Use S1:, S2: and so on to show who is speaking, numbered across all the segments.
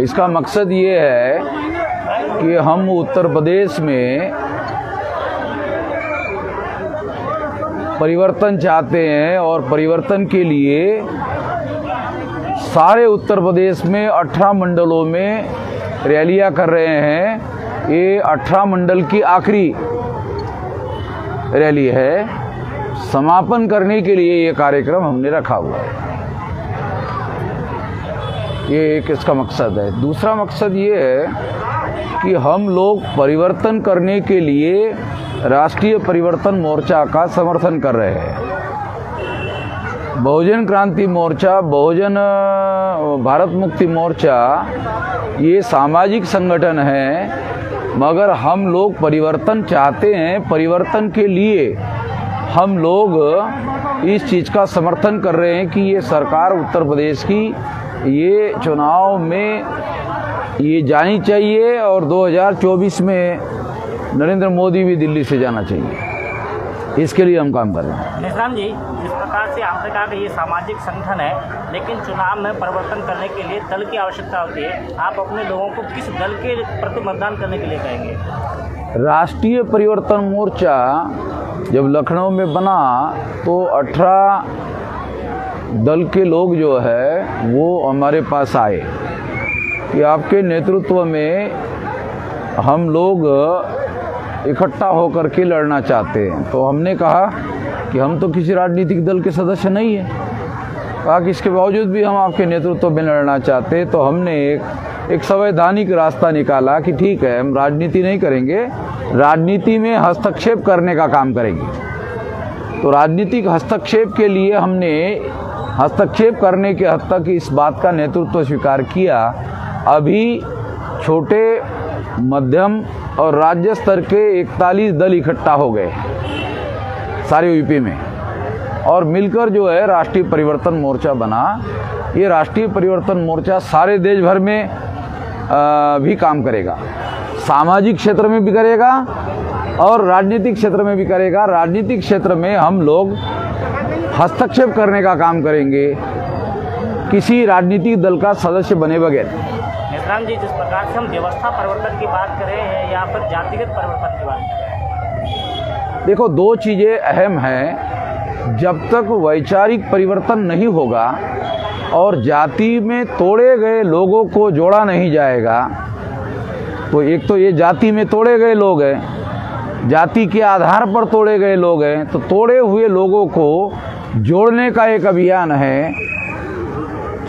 S1: इसका मकसद ये है कि हम उत्तर प्रदेश में परिवर्तन चाहते हैं और परिवर्तन के लिए सारे उत्तर प्रदेश में 18 मंडलों में रैलियां कर रहे हैं। ये 18 मंडल की आखिरी रैली है। समापन करने के लिए ये कार्यक्रम हमने रखा हुआ है। ये एक इसका मकसद है। दूसरा मकसद ये है कि हम लोग परिवर्तन करने के लिए राष्ट्रीय परिवर्तन मोर्चा का समर्थन कर रहे हैं। बहुजन क्रांति मोर्चा, बहुजन भारत मुक्ति मोर्चा ये सामाजिक संगठन है, मगर हम लोग परिवर्तन चाहते हैं। परिवर्तन के लिए हम लोग इस चीज़ का समर्थन कर रहे हैं कि ये सरकार उत्तर प्रदेश की ये चुनाव में ये जानी चाहिए और 2024 में नरेंद्र मोदी भी दिल्ली से जाना चाहिए। इसके लिए हम काम कर रहे हैं।
S2: निशान जी, जिस प्रकार से आपने कहा कि ये सामाजिक संगठन है, लेकिन चुनाव में परिवर्तन करने के लिए दल की आवश्यकता होती है। आप अपने लोगों को किस दल के प्रति मतदान करने के लिए कहेंगे?
S1: राष्ट्रीय परिवर्तन मोर्चा जब लखनऊ में बना तो 18 दल के लोग जो है वो हमारे पास आए कि आपके नेतृत्व में हम लोग इकट्ठा होकर के लड़ना चाहते हैं। तो हमने कहा कि हम तो किसी राजनीतिक दल के सदस्य नहीं हैं। कहा कि इसके बावजूद भी हम आपके नेतृत्व में लड़ना चाहते हैं। तो हमने एक संवैधानिक रास्ता निकाला कि ठीक है, हम राजनीति नहीं करेंगे, राजनीति में हस्तक्षेप करने का काम करेंगे। तो राजनीतिक हस्तक्षेप के लिए हमने हस्तक्षेप करने के हद तक इस बात का नेतृत्व स्वीकार किया। अभी छोटे, मध्यम और राज्य स्तर के 41 दल इकट्ठा हो गए सारे यूपी में और मिलकर जो है राष्ट्रीय परिवर्तन मोर्चा बना। ये राष्ट्रीय परिवर्तन मोर्चा सारे देश भर में भी काम करेगा, सामाजिक क्षेत्र में भी करेगा और राजनीतिक क्षेत्र में भी करेगा। राजनीतिक क्षेत्र में हम लोग हस्तक्षेप करने का काम करेंगे, किसी राजनीतिक दल का सदस्य बने बगैर।
S2: निशान जी, जिस प्रकार से हम व्यवस्था परिवर्तन की बात करें हैं, यहाँ पर जातिगत परिवर्तन की बात करें।
S1: देखो, दो चीज़ें अहम हैं। जब तक वैचारिक परिवर्तन नहीं होगा और जाति में तोड़े गए लोगों को जोड़ा नहीं जाएगा, तो एक तो ये जाति में तोड़े गए लोग हैं, जाति के आधार पर तोड़े गए लोग हैं, तो तोड़े हुए लोगों को जोड़ने का एक अभियान है।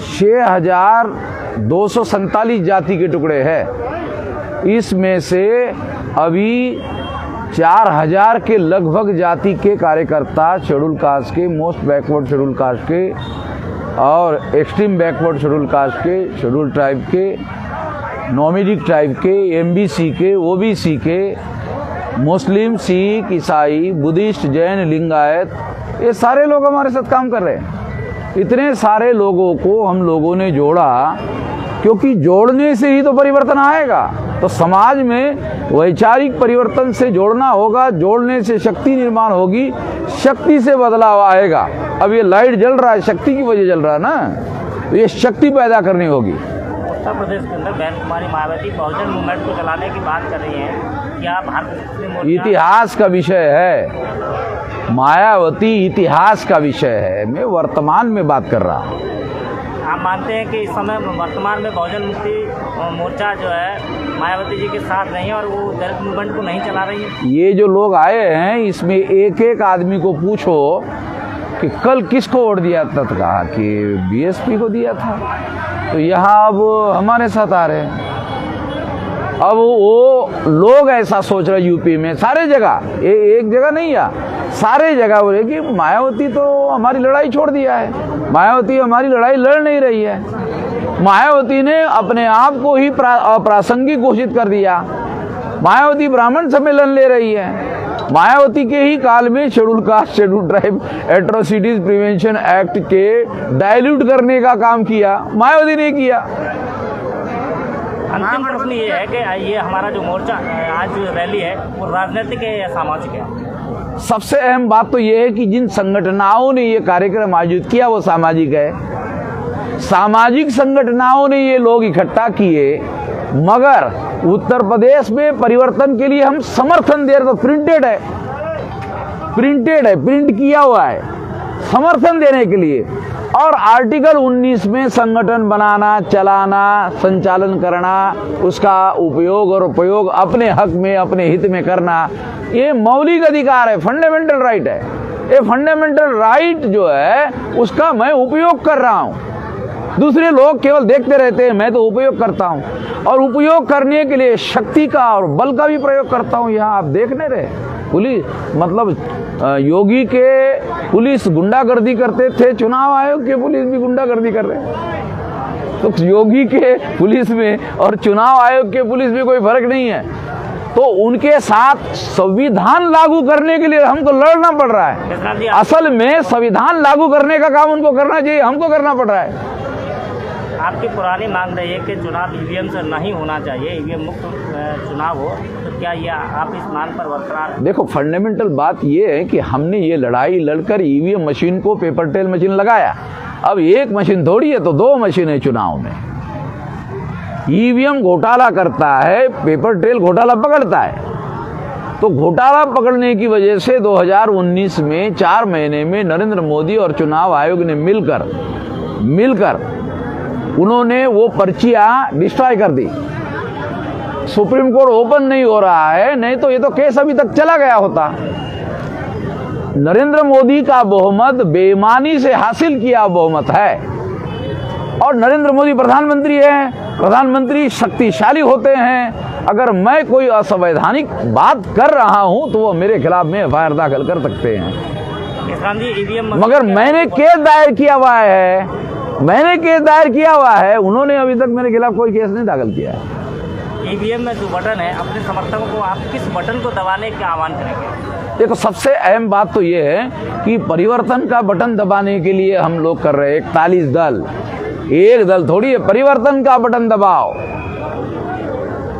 S1: 6247 जाति के टुकड़े हैं। इसमें से अभी 4000 के लगभग जाति के कार्यकर्ता शेड्यूल कास्ट के, मोस्ट बैकवर्ड शेड्यूल कास्ट के और एक्सट्रीम बैकवर्ड शेड्यूल कास्ट के, शेड्यूल ट्राइब के, नॉमिडिक ट्राइब के, एमबीसी के, ओबीसी के, मुस्लिम, सिख, ईसाई, बुद्धिस्ट, जैन, लिंगायत, ये सारे लोग हमारे साथ काम कर रहे हैं। इतने सारे लोगों को हम लोगों ने जोड़ा, क्योंकि जोड़ने से ही तो परिवर्तन आएगा। तो समाज में वैचारिक परिवर्तन से जोड़ना होगा, जोड़ने से शक्ति निर्माण होगी, शक्ति से बदलाव आएगा। अब ये लाइट जल रहा है, शक्ति की वजह जल रहा है ना, तो ये शक्ति पैदा करनी होगी।
S2: उत्तर प्रदेश के अंदर बहन कुमारी मायावती बहुजन मूवमेंट को चलाने की बात कर रही हैं। क्या भारत
S1: इतिहास का विषय है? मायावती इतिहास का विषय है, मैं वर्तमान में बात कर रहा हूँ।
S2: आप मानते हैं कि इस समय वर्तमान में बहुजन मुक्ति मोर्चा जो है मायावती जी के साथ नहीं है और वो दलित मूवमेंट को नहीं चला रही है? ये
S1: जो लोग आए हैं, इसमें एक एक आदमी को पूछो कि कल किसको वोट दिया था, तो कहा कि बीएसपी को दिया था। तो यहाँ अब हमारे साथ आ रहे हैं। अब वो लोग ऐसा सोच रहे यूपी में सारे जगह, एक जगह नहीं है, सारे जगह बोले कि मायावती तो हमारी लड़ाई छोड़ दिया है, मायावती हमारी लड़ाई लड़ नहीं रही है, मायावती ने अपने आप को ही अप्रासंगिक घोषित कर दिया, मायावती ब्राह्मण सम्मेलन ले रही है, मायावती के ही काल में schedule caste, schedule tribe atrocities prevention act के डाइल्यूट करने का काम किया, मायावती ने किया।
S2: अंतिम प्रश्न ये है कि ये हमारा जो मोर्चा आज जो रैली है वो राजनीतिक है या सामाजिक है?
S1: सबसे अहम बात तो ये है कि जिन संगठनों ने ये कार्यक्रम आयोजित किया वो सामाजिक है। सामाजिक संगठनों ने ये लोग इकट्ठा किए, मगर उत्तर प्रदेश में परिवर्तन के लिए हम समर्थन दे रहे, तो प्रिंटेड है, प्रिंट किया हुआ है समर्थन देने के लिए। और आर्टिकल 19 में संगठन बनाना, चलाना, संचालन करना, उसका उपयोग और उपयोग अपने हक में, अपने हित में करना, ये मौलिक अधिकार है, फंडामेंटल राइट है। ये फंडामेंटल राइट जो है उसका मैं उपयोग कर रहा हूँ। दूसरे लोग केवल देखते रहते हैं, मैं तो उपयोग करता हूँ, और उपयोग करने के लिए शक्ति का और बल का भी प्रयोग करता हूँ। यहाँ आप देख नहीं रहे, पुलिस मतलब योगी के पुलिस गुंडागर्दी करते थे, चुनाव आयोग के पुलिस भी गुंडागर्दी कर रहे हैं। तो योगी के पुलिस में और चुनाव आयोग के पुलिस में कोई फर्क नहीं है। तो उनके साथ संविधान लागू करने के लिए हमको लड़ना पड़ रहा है। असल में संविधान लागू करने का काम उनको करना चाहिए, हमको करना पड़ रहा है।
S2: आपकी पुरानी मांग रही है कि चुनाव ईवीएम से नहीं होना चाहिए, ईवीएम मुक्त चुनाव हो, तो क्या ये आप इस मांग पर बरकरार? देखो,
S1: फंडामेंटल बात ये है कि हमने ये लड़ाई लड़कर ईवीएम मशीन को पेपर ट्रेल मशीन लगाया। अब एक मशीन थोड़ी है, तो दो मशीन है चुनाव में। ईवीएम घोटाला करता है, पेपर ट्रेल घोटाला पकड़ता है। तो घोटाला पकड़ने की वजह से 2019 में 4 महीने में नरेंद्र मोदी और चुनाव आयोग ने मिलकर उन्होंने वो पर्चियां डिस्ट्रॉय कर दी। सुप्रीम कोर्ट ओपन नहीं हो रहा है, नहीं तो ये तो केस अभी तक चला गया होता। नरेंद्र मोदी का बहुमत बेईमानी से हासिल किया बहुमत है, और नरेंद्र मोदी प्रधानमंत्री है, प्रधानमंत्री शक्तिशाली होते हैं। अगर मैं कोई असंवैधानिक बात कर रहा हूं तो वो मेरे खिलाफ में एफआईआर दाखिल कर सकते हैं। मगर मैंने केस दायर किया हुआ है, उन्होंने अभी तक मेरे खिलाफ कोई केस नहीं दाखिल किया है।
S2: ईवीएम में जो बटन है, अपने समर्थकों को आप किस बटन को दबाने का आह्वान करेंगे?
S1: देखो, सबसे अहम बात तो ये है कि परिवर्तन का बटन दबाने के लिए हम लोग कर रहे हैं 41 दल, एक दल थोड़ी है। परिवर्तन का बटन दबाओ,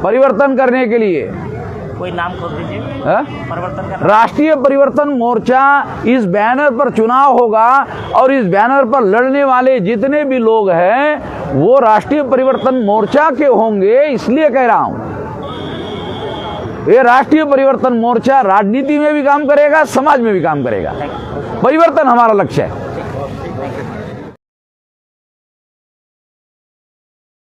S1: परिवर्तन करने के लिए
S2: कोई नाम खोल दीजिए। परिवर्तन का
S1: राष्ट्रीय परिवर्तन मोर्चा, इस बैनर पर चुनाव होगा, और इस बैनर पर लड़ने वाले जितने भी लोग हैं वो राष्ट्रीय परिवर्तन मोर्चा के होंगे। इसलिए कह रहा हूं, ये राष्ट्रीय परिवर्तन मोर्चा राजनीति में भी काम करेगा, समाज में भी काम करेगा। परिवर्तन हमारा लक्ष्य है।